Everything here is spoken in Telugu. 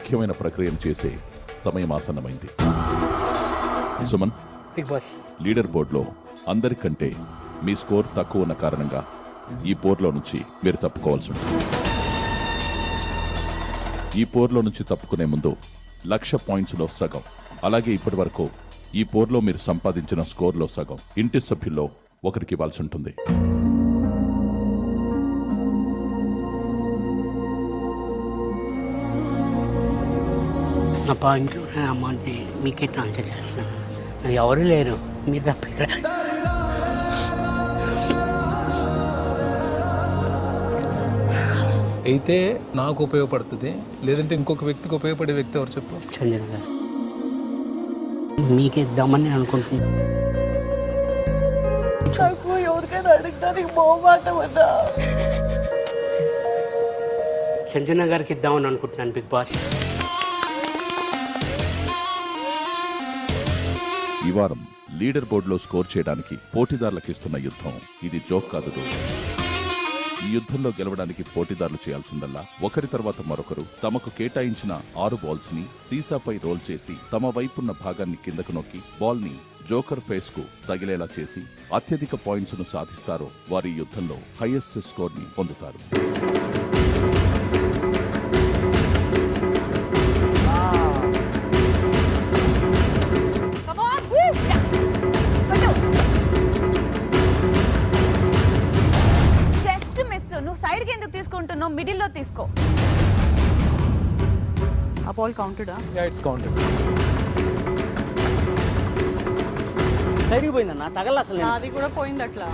ముఖ్యమైన ప్రక్రియను చేసే సమయం ఆసన్నమైంది. సుమన్, బిగ్ బాస్ లీడర్ బోర్డులో అందరికంటే మీ స్కోర్ తక్కువ ఉన్న కారణంగా ఈ పోర్లో నుంచి మీరు తప్పుకోవాల్సి ఉంటుంది. ఈ పోర్లో నుంచి తప్పుకునే ముందు 1,00,000 పాయింట్స్లో సగం, అలాగే ఇప్పటి వరకు ఈ పోర్లో మీరు సంపాదించిన స్కోర్లో సగం ఇంటి సభ్యుల్లో ఒకరికి ఇవ్వాల్సి ఉంటుంది. నా పాయింట్ అమౌంట్ మీకే ట్రాన్స్ఫర్ చేస్తున్నాను. ఎవరు లేరు, మీరు తప్ప ఇక్కడ. అయితే నాకు ఉపయోగపడుతుంది, లేదంటే ఇంకొక వ్యక్తికి ఉపయోగపడే వ్యక్తి ఎవరు చెప్పు? సంజన గారు మీకే ఇద్దామని నేను అనుకుంటున్నాను. నాకు ఎవరికైనా అడగడానికి మొహమాటం అన్నా. సంజన గారికి ఇద్దామని అనుకుంటున్నాను బిగ్ బాస్. ఈ వారం లీడర్ బోర్డులో స్కోర్ చేయడానికి పోటీదారులకు ఇస్తున్న యుద్ధం ఇది జోక్ కాదు. ఈ యుద్ధంలో గెలవడానికి పోటీదారులు చేయాల్సిందల్లా ఒకరి తర్వాత మరొకరు తమకు కేటాయించిన 6 బాల్స్ ని సీసాపై రోల్ చేసి తమ వైపున్న భాగాన్ని కిందకు నొక్కి బాల్ ని జోకర్ ఫేస్ కు తగిలేలా చేసి అత్యధిక పాయింట్స్ ను సాధిస్తారో వారి యుద్ధంలో హైయెస్ట్ స్కోర్ ని పొందుతారు. నువ్వు సైడ్కి ఎందుకు తీసుకుంటున్నావు? మిడిల్లో తీసుకో. ఆ బాల్ కౌంటెడా? It's counted. సైడ్కి పోయిందన్న, తగల అసలు. అది కూడా పోయింది అట్లా.